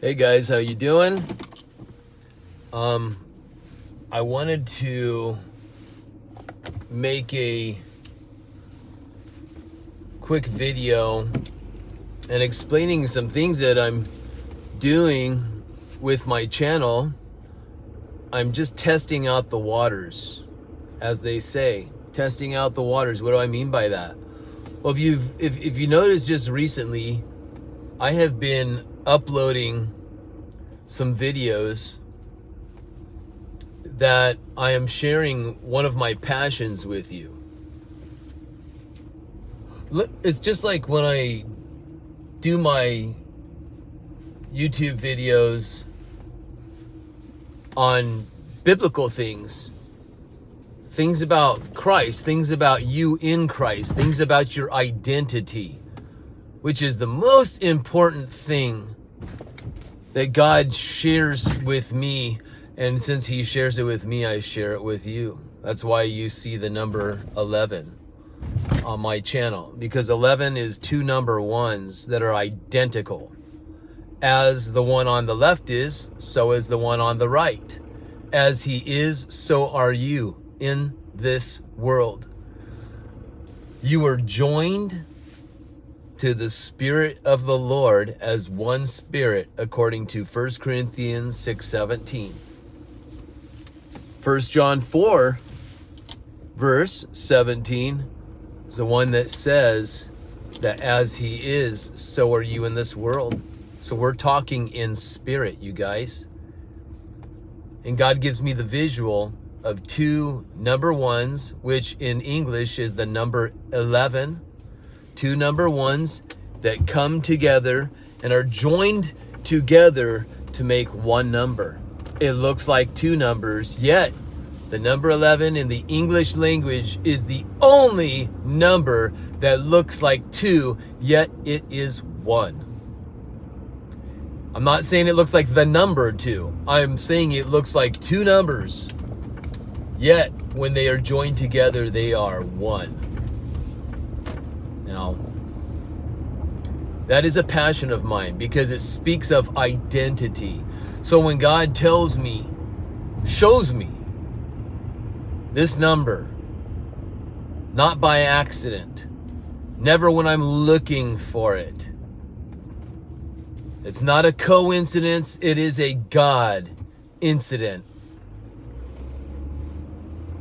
Hey guys, how you doing? I wanted to make a quick video and explaining some things that I'm doing with my channel. I'm just testing out the waters, as they say. Testing out the waters. What do I mean by that? Well, if you notice just recently, I have been uploading some videos that I am sharing one of my passions with you. It's just like when I do my YouTube videos on biblical things about Christ, things about you in Christ, things about your identity, which is the most important thing that God shares with me. And since he shares it with me, I share it with you. That's why you see the number 11 on my channel, because 11 is two number ones that are identical. As the one on the left is, so is the one on the right. As he is, so are you in this world. You are joined to the Spirit of the Lord as one Spirit, according to 1 Corinthians 6:17. 1 John 4, verse 17, is the one that says that as he is, so are you in this world. So we're talking in spirit, you guys. And God gives me the visual of two number ones, which in English is the number 11. Two number ones that come together and are joined together to make one number. It looks like two numbers, yet the number 11 in the English language is the only number that looks like two, yet it is one. I'm not saying it looks like the number two. I'm saying it looks like two numbers, yet when they are joined together, they are one. Now, that is a passion of mine because it speaks of identity. So when God tells me, shows me this number, not by accident, never when I'm looking for it. It's not a coincidence, it is a God incident.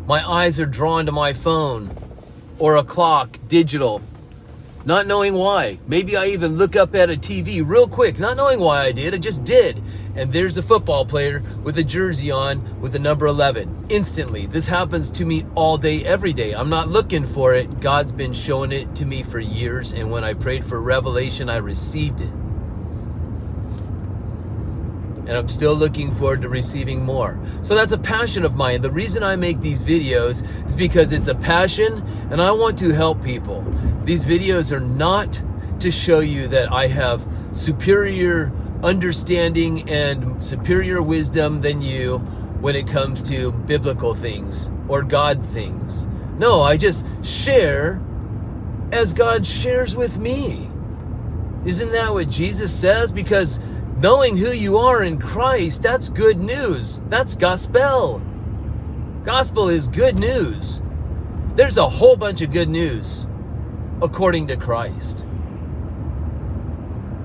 My eyes are drawn to my phone or a clock, digital, not knowing why. Maybe I even look up at a TV real quick, not knowing why I did, I just did. And there's a football player with a jersey on with the number 11. Instantly. This happens to me all day, every day. I'm not looking for it. God's been showing it to me for years. And when I prayed for revelation, I received it. And I'm still looking forward to receiving more. So that's a passion of mine. The reason I make these videos is because it's a passion and I want to help people. These videos are not to show you that I have superior understanding and superior wisdom than you when it comes to biblical things or God things. No, I just share as God shares with me. Isn't that what Jesus says? Because knowing who you are in Christ, that's good news. That's gospel. Gospel is good news. There's a whole bunch of good news according to Christ.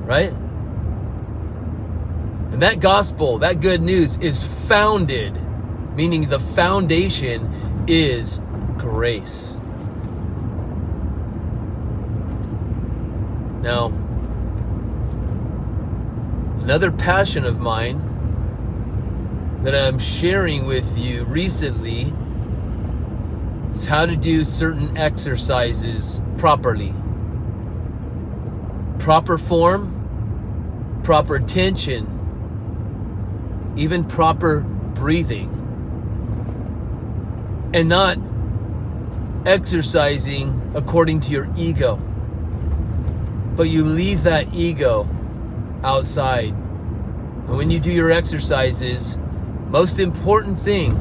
Right? And that gospel, that good news is founded, meaning the foundation is grace. Now, another passion of mine that I'm sharing with you recently is how to do certain exercises properly. Proper form, proper tension, even proper breathing. And not exercising according to your ego. But you leave that ego outside. And when you do your exercises, most important thing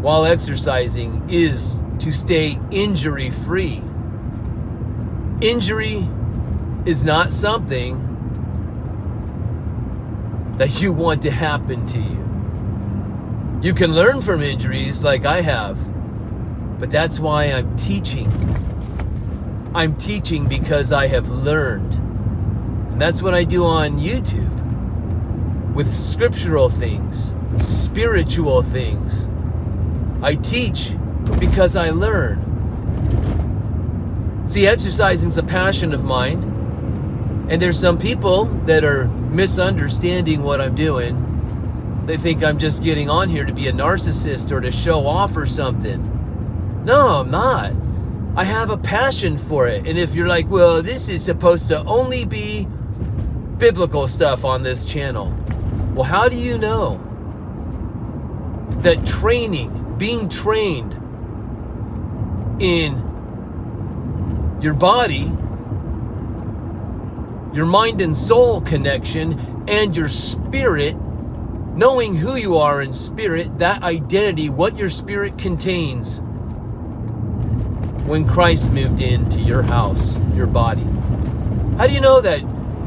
while exercising is to stay injury-free. Injury is not something that you want to happen to you. You can learn from injuries like I have, but that's why I'm teaching. I'm teaching because I have learned. And that's what I do on YouTube with scriptural things, spiritual things. I teach because I learn. See, exercising is a passion of mine. And there's some people that are misunderstanding what I'm doing. They think I'm just getting on here to be a narcissist or to show off or something. No, I'm not. I have a passion for it. And if you're like, well, this is supposed to only be biblical stuff on this channel. Well, how do you know that training, being trained in your body, your mind and soul connection, and your spirit, knowing who you are in spirit, that identity, what your spirit contains when Christ moved into your house, your body. How do you know that?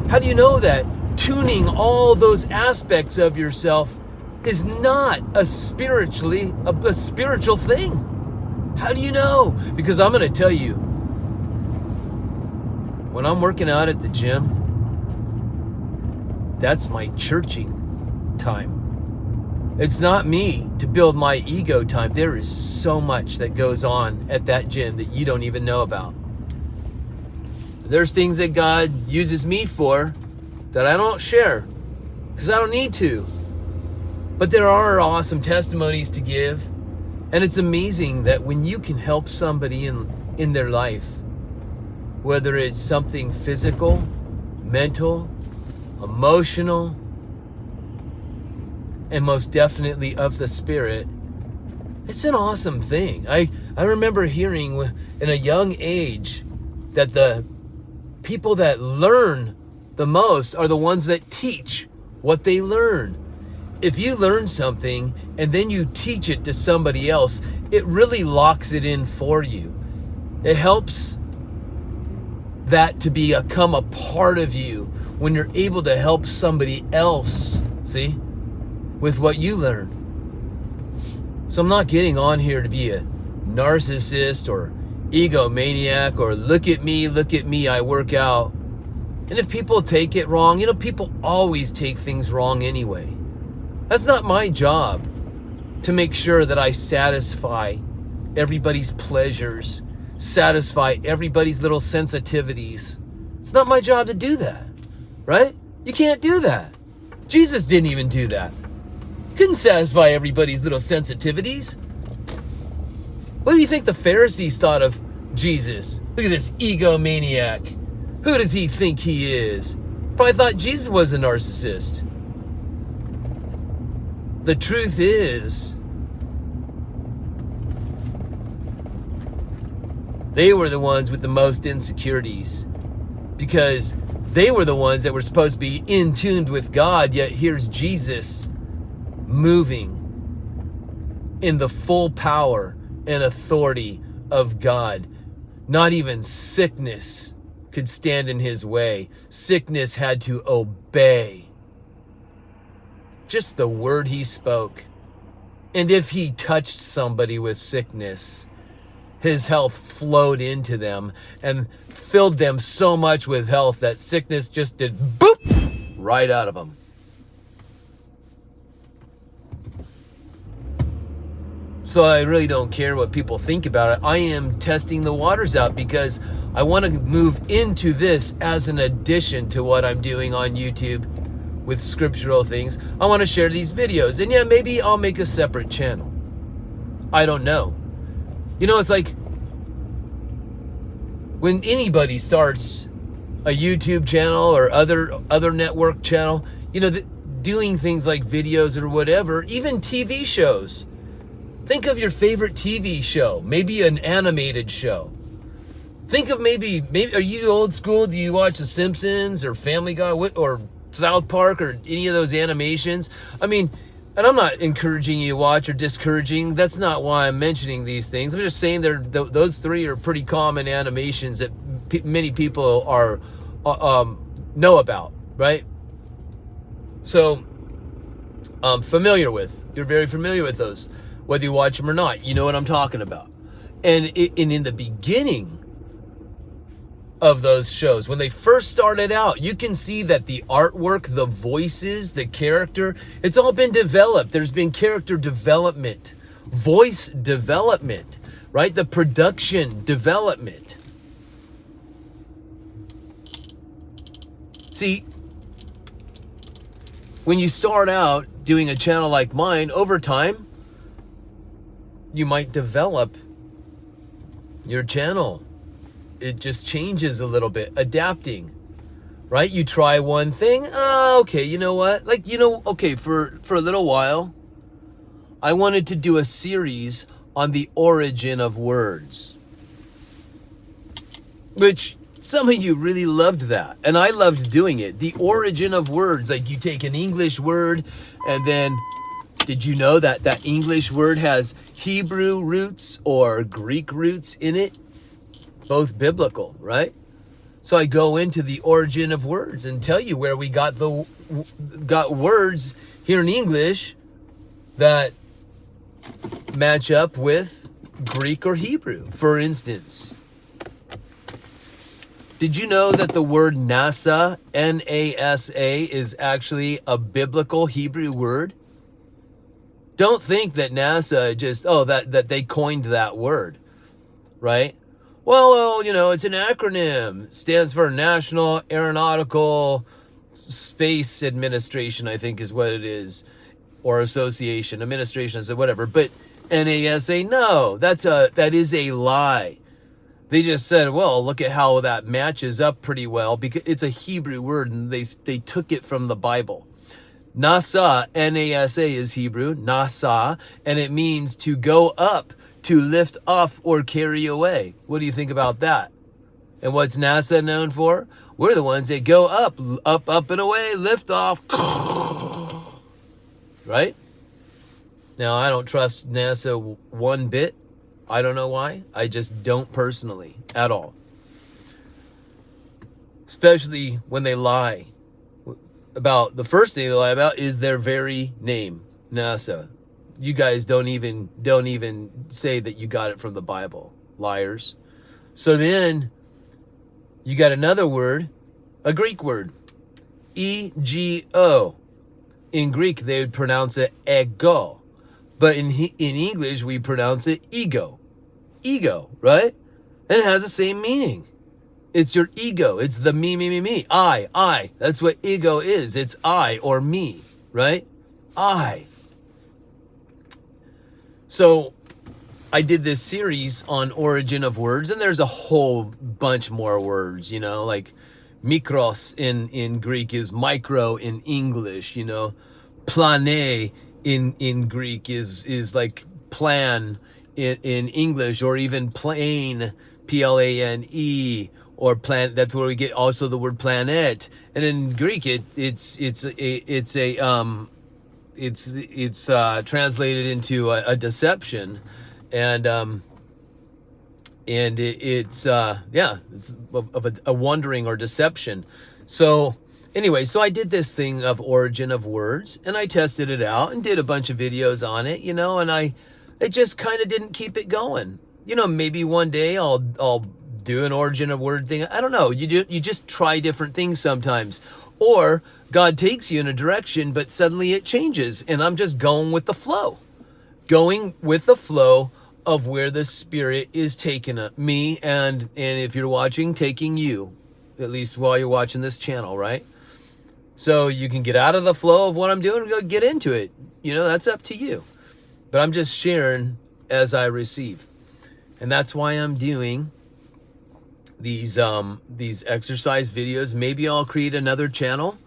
How do you know that tuning all those aspects of yourself is not a spiritual thing? How do you know? Because I'm going to tell you, when I'm working out at the gym, that's my churching time. It's not me to build my ego time. There is so much that goes on at that gym that you don't even know about. There's things that God uses me for that I don't share because I don't need to. But there are awesome testimonies to give. And it's amazing that when you can help somebody in their life, whether it's something physical, mental, emotional, and most definitely of the spirit, it's an awesome thing. I remember hearing in a young age that the people that learn the most are the ones that teach what they learn. If you learn something and then you teach it to somebody else, it really locks it in for you. It helps that to become a part of you when you're able to help somebody else, see, with what you learn. So I'm not getting on here to be a narcissist or egomaniac or look at me, I work out. And if people take it wrong, people always take things wrong anyway. That's not my job to make sure that I satisfy everybody's pleasures, satisfy everybody's little sensitivities. It's not my job to do that, right? You can't do that. Jesus didn't even do that. He couldn't satisfy everybody's little sensitivities. What do you think the Pharisees thought of Jesus? Look at this egomaniac. Who does he think he is? Probably thought Jesus was a narcissist. The truth is, they were the ones with the most insecurities because they were the ones that were supposed to be in tune with God, yet here's Jesus moving in the full power and authority of God. Not even sickness could stand in his way. Sickness had to obey just the word he spoke. And if he touched somebody with sickness, his health flowed into them and filled them so much with health that sickness just did boop right out of them. So I really don't care what people think about it. I am testing the waters out because I want to move into this as an addition to what I'm doing on YouTube with scriptural things. I want to share these videos. And yeah, maybe I'll make a separate channel. I don't know. It's like when anybody starts a YouTube channel or other network channel, doing things like videos or whatever, even TV shows. Think of your favorite TV show, maybe an animated show. Think of maybe are you old school? Do you watch The Simpsons or Family Guy or South Park or any of those animations? I mean, and I'm not encouraging you to watch or discouraging. That's not why I'm mentioning these things. I'm just saying those three are pretty common animations that many people are know about, right? So familiar with. You're very familiar with those, whether you watch them or not. You know what I'm talking about. And in the beginning of those shows, when they first started out, you can see that the artwork, the voices, the character, it's all been developed. There's been character development, voice development, right? The production development. See, when you start out doing a channel like mine, over time, you might develop your channel. It just changes a little bit, adapting, right? You try one thing, okay, you know what? Like, okay, for a little while, I wanted to do a series on the origin of words, which some of you really loved that, and I loved doing it. The origin of words, like you take an English word, and then, did you know that that English word has Hebrew roots or Greek roots in it? Both biblical, right? So I go into the origin of words and tell you where we got words here in English that match up with Greek or Hebrew, for instance. Did you know that the word NASA, N-A-S-A, is actually a biblical Hebrew word? Don't think that NASA just, that they coined that word, right? Well, it's an acronym. It stands for National Aeronautical Space Administration, I think is what it is. Or Association, Administration, I said whatever. But NASA, no, that is a lie. They just said, well, look at how that matches up pretty well, because it's a Hebrew word and they took it from the Bible. NASA, N-A-S-A is Hebrew, NASA, and it means to go up, to lift off or carry away. What do you think about that? And what's NASA known for? We're the ones that go up, up and away, lift off. Right? Now, I don't trust NASA one bit. I don't know why. I just don't personally at all. Especially when they lie about, the first thing they lie about is their very name, NASA. You guys don't even say that you got it from the Bible, liars. So then you got another word, a Greek word, E-G-O. In Greek, they would pronounce it ego. But in English, we pronounce it ego. Ego, right? And it has the same meaning. It's your ego. It's the me. I. That's what ego is. It's I or me, right? I. So I did this series on origin of words, and there's a whole bunch more words, like mikros in Greek is micro in English, plane in Greek is like plan in English, or even plane, P-L-A-N-E, or plan. That's where we get also the word planet. And in Greek, it's translated into a deception, and it's a wandering or deception. So anyway, so I did this thing of origin of words, and I tested it out and did a bunch of videos on it, and it just kind of didn't keep it going. Maybe one day I'll do an origin of word thing. I don't know. You just try different things sometimes, or God takes you in a direction, but suddenly it changes, and I'm just going with the flow of where the Spirit is taking me, and if you're watching, taking you, at least while you're watching this channel, right? So you can get out of the flow of what I'm doing and go get into it. That's up to you. But I'm just sharing as I receive. And that's why I'm doing these exercise videos. Maybe I'll create another channel.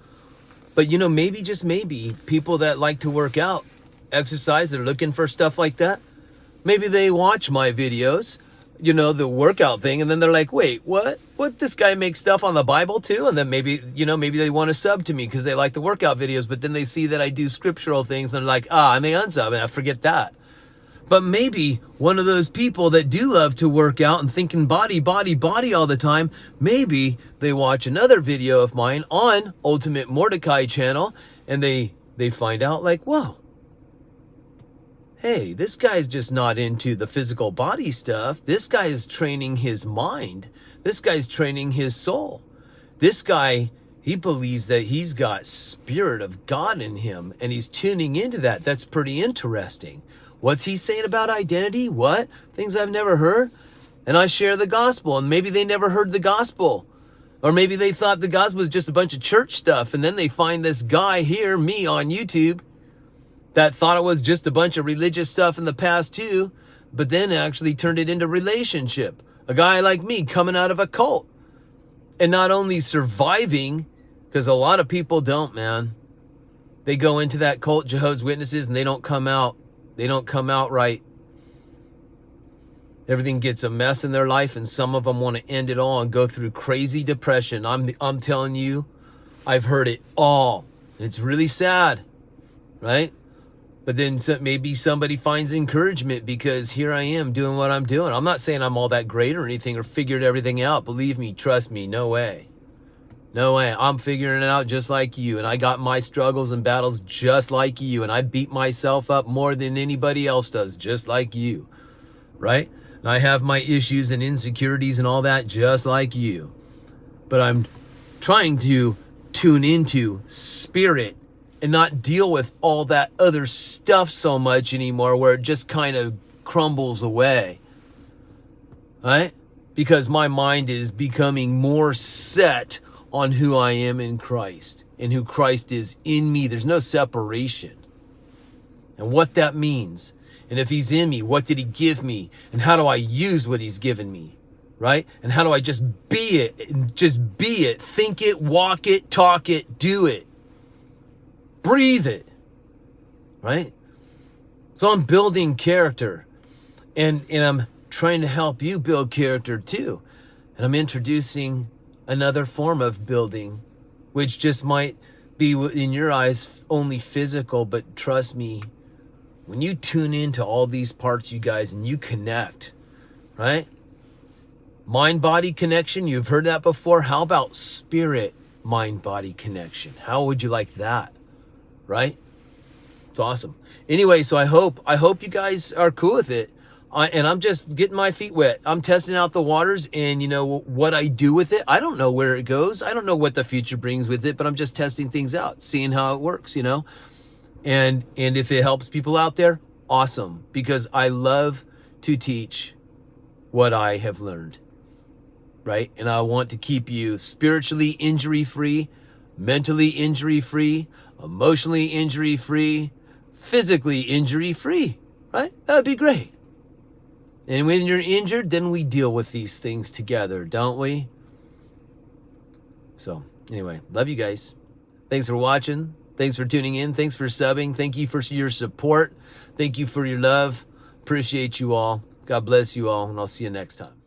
But maybe, just maybe, people that like to work out, exercise, they're looking for stuff like that. Maybe they watch my videos, the workout thing, and then they're like, wait, what? This guy makes stuff on the Bible too? And then maybe they want to sub to me because they like the workout videos, but then they see that I do scriptural things and they're like, and they unsub, and I forget that. But maybe one of those people that do love to work out and thinking body all the time, maybe they watch another video of mine on UltimateMordecai channel, and they they find out like, whoa, hey, this guy's just not into the physical body stuff. This guy is training his mind. This guy's training his soul. This guy, he believes that he's got Spirit of God in him, and he's tuning into that. That's pretty interesting. What's he saying about identity? What? Things I've never heard? And I share the gospel, and maybe they never heard the gospel. Or maybe they thought the gospel was just a bunch of church stuff, and then they find this guy here, me, on YouTube, that thought it was just a bunch of religious stuff in the past too, but then actually turned it into relationship. A guy like me coming out of a cult. And not only surviving, because a lot of people don't, man. They go into that cult, Jehovah's Witnesses, and they don't come out. They don't come out right. Everything gets a mess in their life, and some of them want to end it all and go through crazy depression. I'm telling you, I've heard it all. It's really sad, right? But then maybe somebody finds encouragement because here I am doing what I'm doing. I'm not saying I'm all that great or anything or figured everything out. Believe me, trust me, no way. No way. I'm figuring it out just like you. And I got my struggles and battles just like you. And I beat myself up more than anybody else does, just like you. Right? And I have my issues and insecurities and all that just like you. But I'm trying to tune into spirit and not deal with all that other stuff so much anymore where it just kind of crumbles away. Right? Because my mind is becoming more set on who I am in Christ and who Christ is in me. There's no separation. And what that means. And if he's in me, what did he give me? And how do I use what he's given me? Right? And how do I just be it? Just be it. Think it, walk it, talk it, do it. Breathe it, right? So I'm building character, and I'm trying to help you build character too. And I'm introducing another form of building, which just might be in your eyes only physical, but trust me, when you tune into all these parts, you guys, and you connect, right? Mind-body connection, you've heard that before. How about spirit mind-body connection? How would you like that? Right? It's awesome. Anyway, so I hope you guys are cool with it. And I'm just getting my feet wet. I'm testing out the waters, and you know what I do with it. I don't know where it goes. I don't know what the future brings with it, but I'm just testing things out, seeing how it works, you know? And if it helps people out there, awesome, because I love to teach what I have learned. Right? And I want to keep you spiritually injury-free, mentally injury-free, emotionally injury-free, physically injury-free, right? That'd be great. And when you're injured, then we deal with these things together, don't we? So, anyway, love you guys. Thanks for watching. Thanks for tuning in. Thanks for subbing. Thank you for your support. Thank you for your love. Appreciate you all. God bless you all, and I'll see you next time.